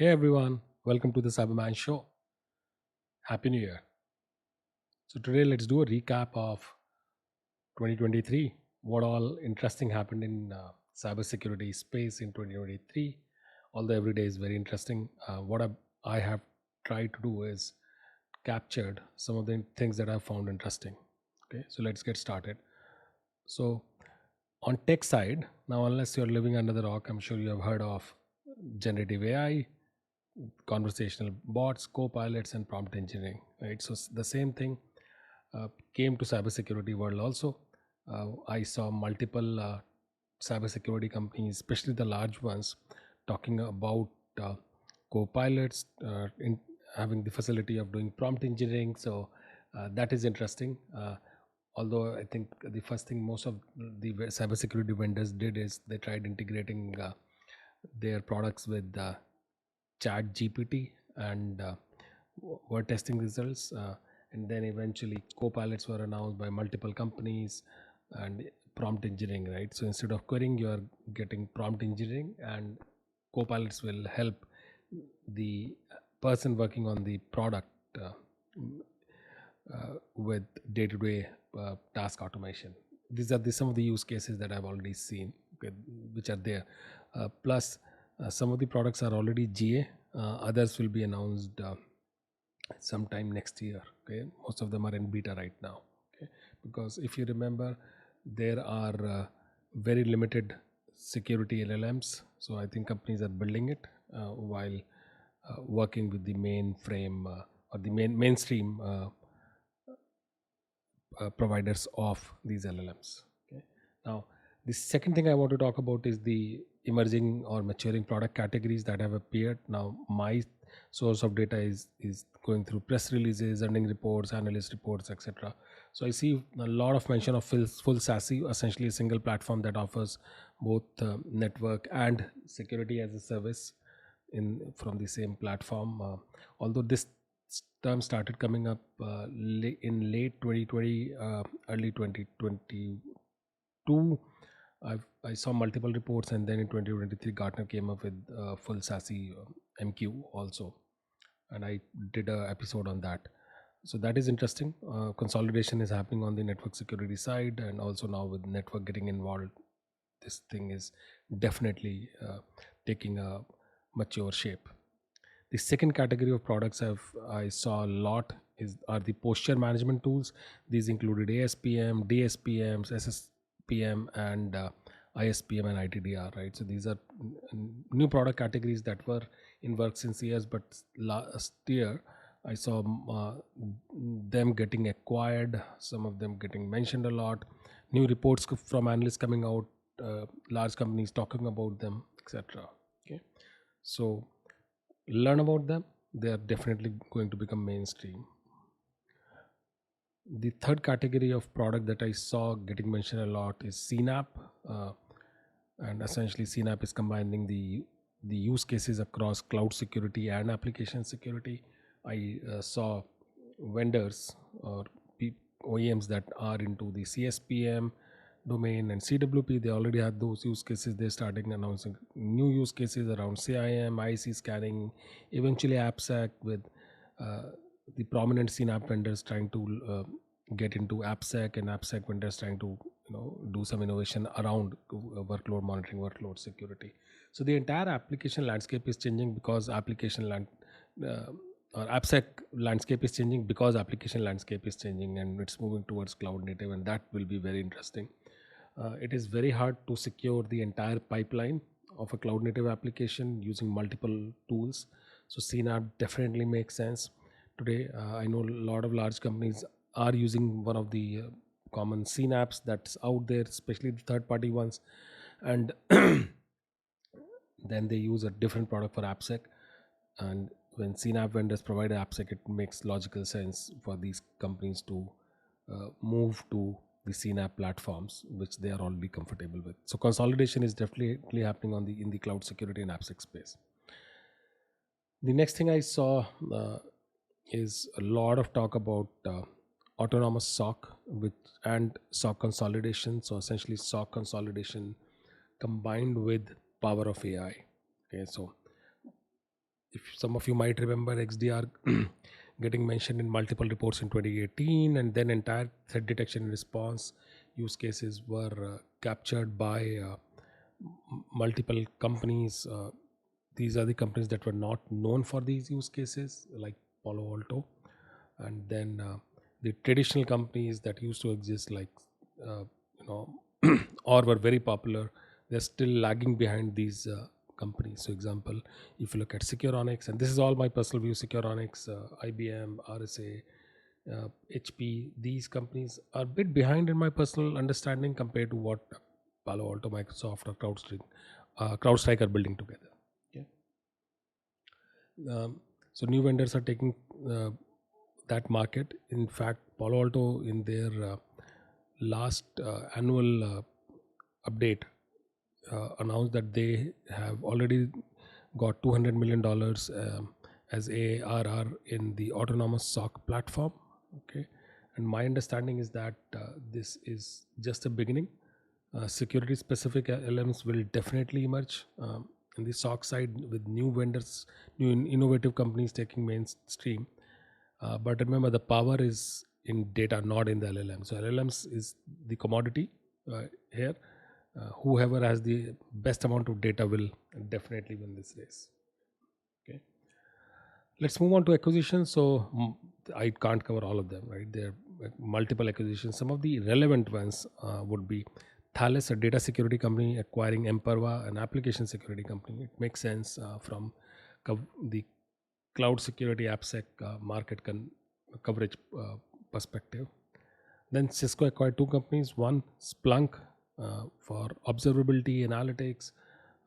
Hey everyone, welcome to the Cyberman Show. Happy New Year. So, today let's do a recap of 2023. What all interesting happened in cybersecurity space in 2023. Although every day is very interesting, I have tried to do is captured some of the things that I found interesting. Okay, so let's get started. So, on tech side, now unless you're living under the rock, I'm sure you have heard of generative AI, conversational bots, co-pilots, and prompt engineering. Right. So the same thing came to cybersecurity world also. I saw multiple cybersecurity companies, especially the large ones, talking about co-pilots in having the facility of doing prompt engineering. So that is interesting. Although I think the first thing most of the cybersecurity vendors did is they tried integrating their products with chat gpt and were testing results, and then eventually co-pilots were announced by multiple companies and prompt engineering, right? So instead of querying, you are getting prompt engineering, and co-pilots will help the person working on the product uh, with day-to-day task automation. These are some of the use cases that I've already seen, okay, which are there. Plus, some of the products are already GA. Others will be announced sometime next year. Okay, most of them are in beta right now. Okay, because if you remember, there are very limited security LLMs. So I think companies are building it while working with the mainframe or the mainstream providers of these LLMs. Okay. Now, the second thing I want to talk about is the emerging or maturing product categories that have appeared. Now, my source of data is going through press releases, earning reports, analyst reports, etc. So I see a lot of mention of full SASE, essentially a single platform that offers both network and security as a service in from the same platform. Although this term started coming up in late 2020, early 2022. I saw multiple reports, and then in 2023, Gartner came up with full SASE MQ also, and I did a episode on that. So that is interesting. Consolidation is happening on the network security side, and also now with network getting involved, this thing is definitely taking a mature shape. The second category of products I saw a lot are the posture management tools. These included ASPM, DSPMs, SSPM, and ISPM and ITDR. Right. So these are new product categories that were in work since years, but last year I saw them getting acquired. Some of them getting mentioned a lot. New reports from analysts coming out. Large companies talking about them, etc. Okay. So learn about them. They are definitely going to become mainstream. The third category of product that I saw getting mentioned a lot is CNAP, uh, and essentially CNAP is combining the use cases across cloud security and application security. I saw vendors or OEMs that are into the CSPM domain and CWP. They already had those use cases. They're starting announcing new use cases around CIM, IC scanning, eventually AppSec, with uh, the prominent CNAP vendors trying to get into AppSec, and AppSec vendors trying to do some innovation around workload monitoring, workload security. So the entire application landscape is changing because uh, or AppSec landscape is changing because application landscape is changing, and it's moving towards cloud native, and that will be very interesting. It is very hard to secure the entire pipeline of a cloud native application using multiple tools. So CNAP definitely makes sense. Today, I know a lot of large companies are using one of the common CNAPs that's out there, especially the third party ones. And then they use a different product for AppSec. And when CNAP vendors provide AppSec, it makes logical sense for these companies to move to the CNAP platforms, which they are already comfortable with. So consolidation is definitely happening on the in the cloud security and AppSec space. The next thing I saw is a lot of talk about autonomous SOC with and SOC consolidation. So essentially, SOC consolidation combined with power of AI. Okay, so if some of you might remember XDR getting mentioned in multiple reports in 2018, and then entire threat detection and response use cases were captured by multiple companies. These are the companies that were not known for these use cases, like Palo Alto, and then the traditional companies that used to exist, like you know, or were very popular, they're still lagging behind these companies. So, example, if you look at Securonics, and this is all my personal view, Securonics, IBM, RSA, HP, these companies are a bit behind in my personal understanding compared to what Palo Alto, Microsoft, or CrowdStrike are building together. Okay. So new vendors are taking that market. In fact, Palo Alto in their last annual update announced that they have already got $200 million as ARR in the autonomous SOC platform. Okay, and my understanding is that this is just a beginning. Security specific elements will definitely emerge in the SOC side with new vendors, new innovative companies taking mainstream. But remember, the power is in data, not in the LLM. So LLMs is the commodity here. Whoever has the best amount of data will definitely win this race. Okay, let's move on to acquisitions. So I can't cover all of them, right? There are multiple acquisitions. Some of the relevant ones would be Thales, a data security company, acquiring Emperva, an application security company. It makes sense from the cloud security AppSec market coverage perspective. Then Cisco acquired two companies. One, Splunk, for observability analytics.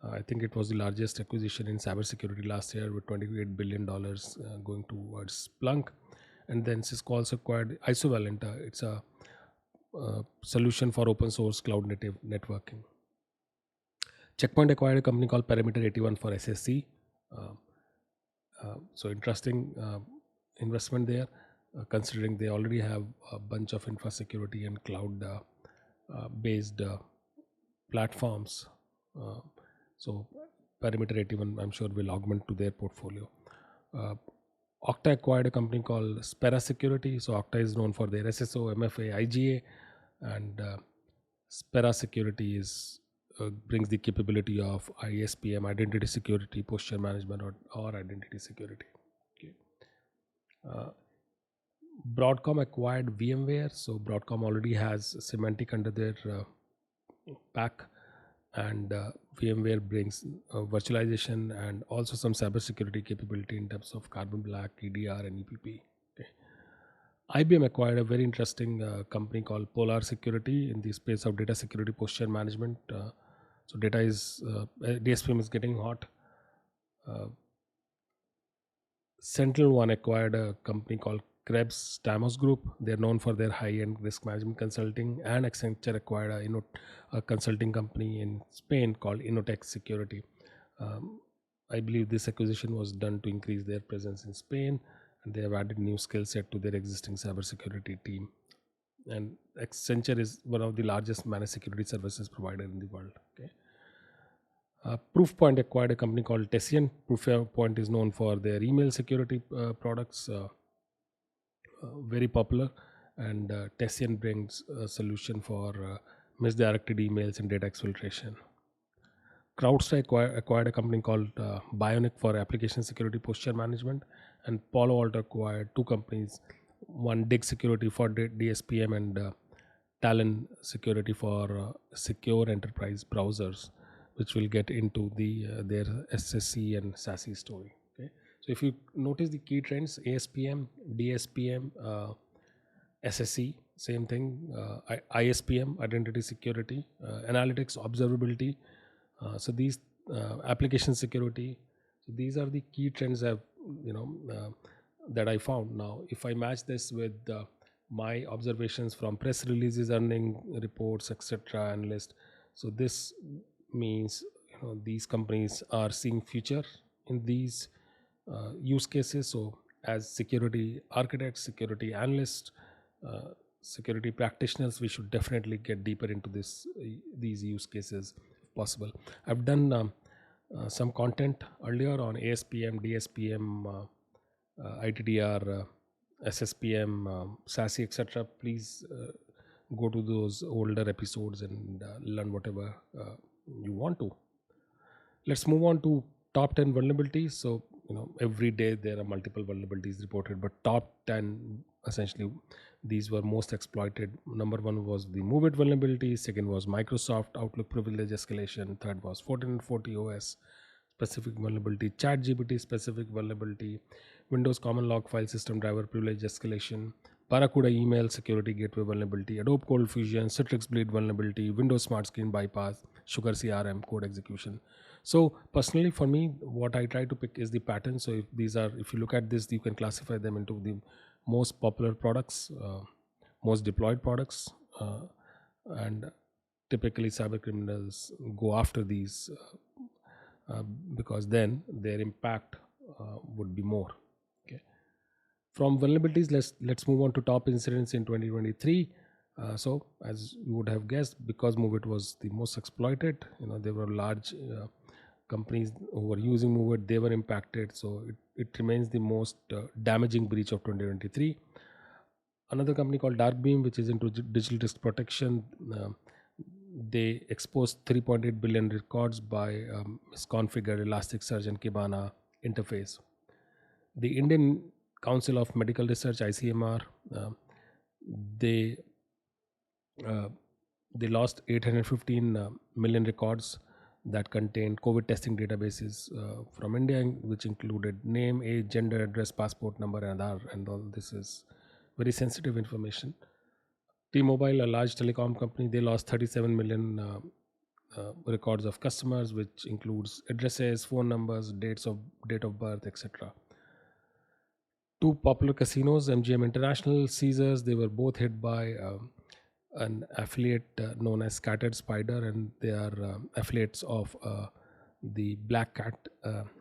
I think it was the largest acquisition in cybersecurity last year, with $28 billion going towards Splunk. And then Cisco also acquired Isovalent. It's a solution for open source cloud native networking. Checkpoint acquired a company called Perimeter 81 for SSC. So interesting investment there, considering they already have a bunch of infra security and cloud based platforms. So Perimeter 81, I'm sure, will augment to their portfolio. Okta acquired a company called Spera Security. So Okta is known for their SSO, MFA, IGA, and Spera Security brings the capability of ISPM, identity security, posture management, or identity security. Okay. Broadcom acquired VMware. So Broadcom already has Symantec under their pack, and VMware brings virtualization and also some cybersecurity capability in terms of Carbon Black, EDR, and EPP. Okay. IBM acquired a very interesting company called Polar Security in the space of data security posture management. So data is DSPM is getting hot. Central One acquired a company called Krebs Stamos Group. They're known for their high-end risk management consulting. And Accenture acquired a consulting company in Spain called Innotech Security. I believe this acquisition was done to increase their presence in Spain, and they have added new skill set to their existing cybersecurity team. And Accenture is one of the largest managed security services provider in the world. Okay. Proofpoint acquired a company called Tessian. Proofpoint is known for their email security products, very popular, and Tessian brings a solution for misdirected emails and data exfiltration. CrowdStrike acquired a company called Bionic for application security posture management, and Palo Alto acquired two companies, one Dig Security for DSPM and Talon Security for secure enterprise browsers, which will get into their SSC and SASE story. Okay, so if you notice the key trends, ASPM, DSPM, SSC, same thing, ISPM, identity security, analytics, observability. So these application security. So these are the key trends that I found. Now, if I match this with my observations from press releases, earning reports, etc., analyst, so this means these companies are seeing future in these use cases. So as security architects, security analysts, security practitioners, we should definitely get deeper into these use cases if possible. I've done some content earlier on ASPM, DSPM, ITDR, SSPM, SASE, etc. Please go to those older episodes and learn whatever you want to. Let's move on to top 10 vulnerabilities. So, every day there are multiple vulnerabilities reported, but top 10, essentially, these were most exploited. Number one was the Move It vulnerability. Second was Microsoft Outlook privilege escalation. Third was 1440 OS specific vulnerability, ChatGPT specific vulnerability, Windows Common Log File System driver privilege escalation, Barracuda email security gateway vulnerability, Adobe Cold Fusion, Citrix Bleed vulnerability, Windows Smart Screen bypass, Sugar CRM code execution. So personally, for me, what I try to pick is the pattern. So if you look at this, you can classify them into the most popular products, most deployed products, and typically cyber criminals go after these because then their impact would be more. Okay. From vulnerabilities, let's move on to top incidents in 2023. So as you would have guessed, because MoveIt was the most exploited, there were large companies who were using MoveIt, they were impacted. So it remains the most damaging breach of 2023. Another company called Darkbeam, which is into digital risk protection, they exposed 3.8 billion records by misconfigured Elasticsearch and Kibana interface. The Indian Council of Medical Research, ICMR, they lost 815 million records that contained COVID testing databases from India, which included name, age, gender, address, passport number, and Aadhaar, and all this is very sensitive information. T-Mobile, a large telecom company, they lost 37 million records of customers, which includes addresses, phone numbers, date of birth, etc. Two popular casinos, MGM International, Caesars, they were both hit by an affiliate known as Scattered Spider, and they are affiliates of the Black Cat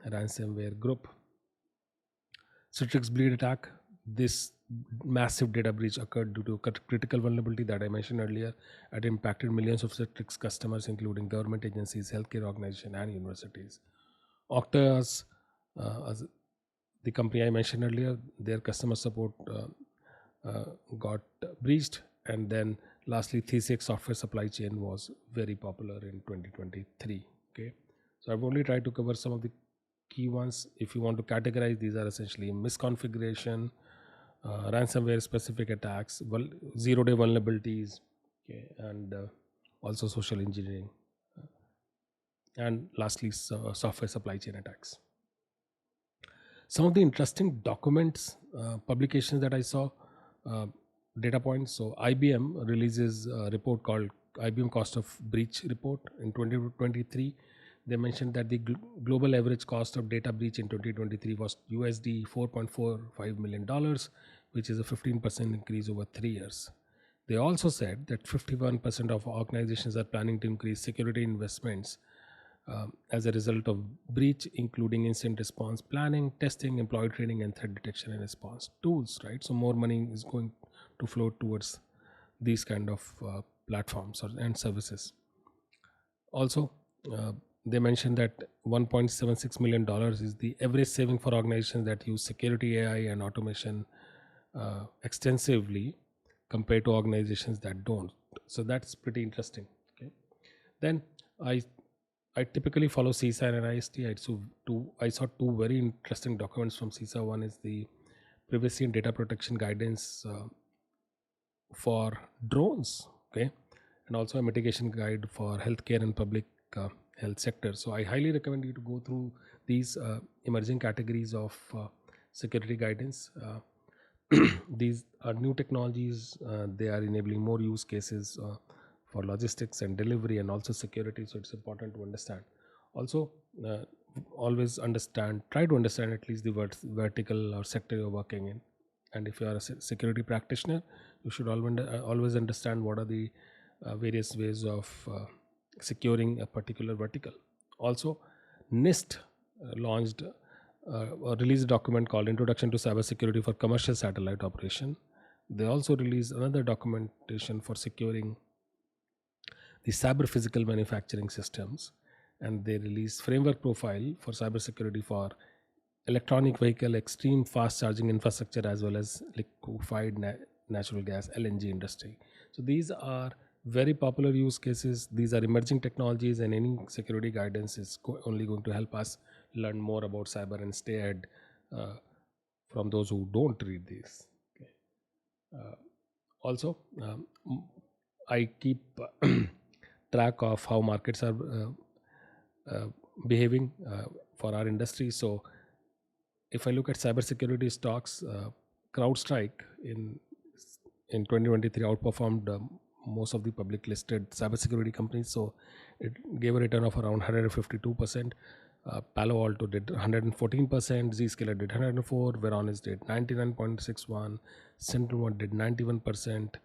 ransomware group. Citrix Bleed attack. This massive data breach occurred due to critical vulnerability that I mentioned earlier. It impacted millions of Citrix customers, including government agencies, healthcare organizations, and universities. Okta's, the company I mentioned earlier, their customer support got breached. And then lastly, Thesis software supply chain was very popular in 2023. Okay, so I've only tried to cover some of the key ones. If you want to categorize, these are essentially misconfiguration, ransomware specific attacks, zero-day vulnerabilities, okay, and also social engineering, and lastly software supply chain attacks. Some of the interesting documents, publications that I saw, data points. So IBM releases a report called IBM Cost of Breach Report in 2023. They mentioned that the global average cost of data breach in 2023 was USD $4.45 million, which is a 15% increase over 3 years. They also said that 51% of organizations are planning to increase security investments as a result of breach, including incident response planning, testing, employee training, and threat detection and response tools, right? So more money is going to flow towards these kind of platforms and services. Also, they mentioned that $1.76 million is the average saving for organizations that use security, AI, and automation extensively compared to organizations that don't. So that's pretty interesting. Okay. Then I typically follow CISA and NIST. I saw two very interesting documents from CISA. One is the privacy and data protection guidance for drones, okay, and also a mitigation guide for healthcare and public health sector. So I highly recommend you to go through these emerging categories of security guidance. These are new technologies. They are enabling more use cases for logistics and delivery and also security. So it's important to understand. Also, always try to understand at least the vertical or sector you're working in. And if you are a security practitioner, you should always understand what are the various ways of securing a particular vertical. Also, NIST launched or released a document called Introduction to Cybersecurity for Commercial Satellite Operation. They also released another documentation for securing the cyber physical manufacturing systems. and they released framework profile for cybersecurity for electronic vehicle, extreme fast charging infrastructure, as well as liquefied natural gas (LNG) industry. So these are very popular use cases. These are emerging technologies, and any security guidance is only going to help us learn more about cyber and stay ahead from those who don't read these. Okay. Also, I keep track of how markets are behaving for our industry. So if I look at cybersecurity stocks, CrowdStrike in 2023 outperformed most of the public listed cybersecurity companies. So it gave a return of around 152%. Palo Alto did 114%, Zscaler did 104%, Varonis did 99.61%, SentinelOne did 91%,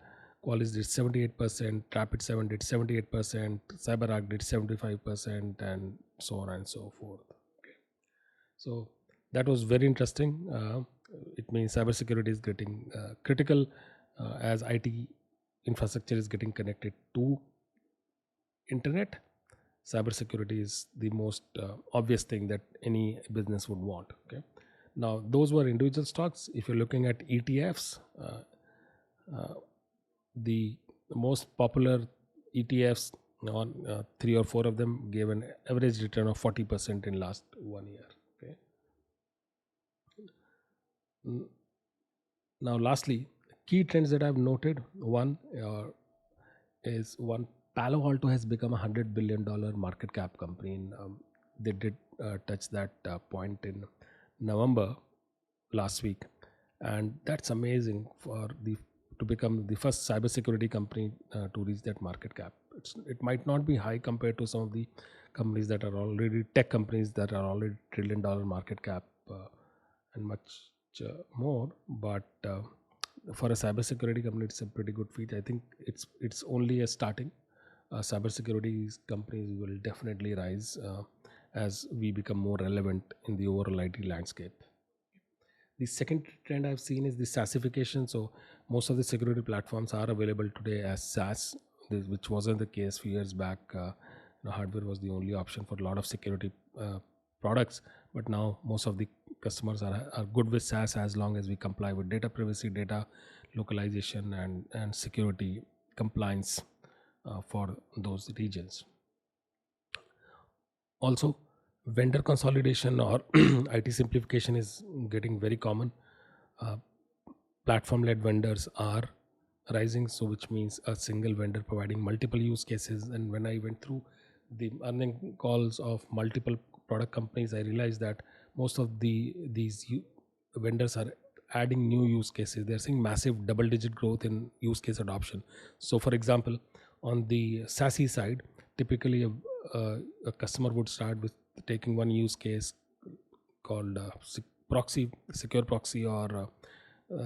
Qualys did 78%, Rapid7 did 78%, CyberArk did 75%, and so on and so forth. Okay. So that was very interesting. It means cybersecurity is getting critical as IT infrastructure is getting connected to internet. Cybersecurity is the most obvious thing that any business would want. Okay. Now, those were individual stocks. If you're looking at ETFs, the most popular ETFs, on 3 or 4 of them, gave an average return of 40% in last 1 year. Okay. Now, lastly, key trends that I've noted. One Palo Alto has become $100 billion market cap company. They did touch that point in November last week, and that's amazing to become the first cybersecurity company to reach that market cap. It might not be high compared to some of the companies that are already tech companies that are already $1 trillion market cap and much more, but for a cybersecurity company, it's a pretty good feat. I think it's only a starting. Cybersecurity companies will definitely rise as we become more relevant in the overall IT landscape. The second trend I've seen is the SaaSification. So most of the security platforms are available today as SaaS, which wasn't the case a few years back. Hardware was the only option for a lot of security products, but now most of the customers are good with SaaS as long as we comply with data privacy, data localization, and security compliance for those regions. Also, vendor consolidation or IT simplification is getting very common. Platform-led vendors are rising, so which means a single vendor providing multiple use cases. And when I went through the earning calls of multiple product companies, I realized that most of these vendors are adding new use cases. They're seeing massive double-digit growth in use case adoption. So, for example, on the SASE side, typically a customer would start with taking one use case called secure proxy or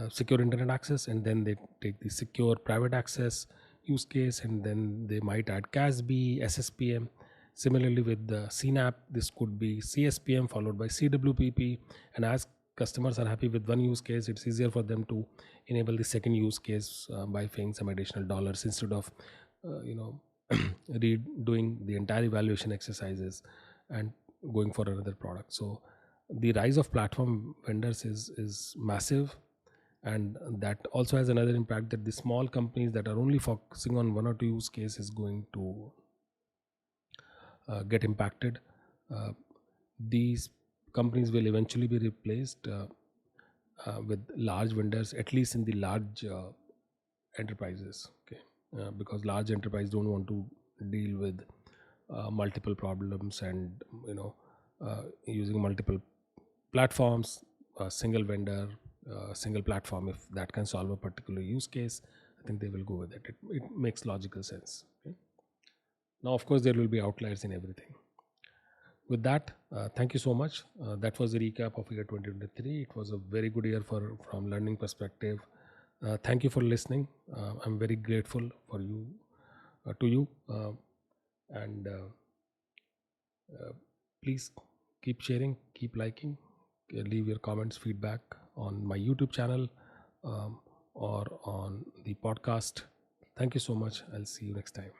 secure internet access, and then they take the secure private access use case, and then they might add CASB, SSPM. Similarly, with the CNAP, this could be CSPM followed by CWPP, and as customers are happy with one use case, it's easier for them to enable the second use case by paying some additional dollars instead of redoing the entire evaluation exercises and going for another product. So the rise of platform vendors is massive, and that also has another impact that the small companies that are only focusing on one or two use cases is going to get impacted. These companies will eventually be replaced with large vendors, at least in the large enterprises. Okay, because large enterprises don't want to deal with multiple problems and using multiple platforms. A single vendor, single platform, if that can solve a particular use case, I think they will go with it. It makes logical sense. Okay? Now, of course, there will be outliers in everything. With that, thank you so much. That was the recap of year 2023. It was a very good year from learning perspective. Thank you for listening. I'm very grateful for you, to you, and please keep sharing, keep liking, leave your comments, feedback on my YouTube channel or on the podcast. Thank you so much. I'll see you next time.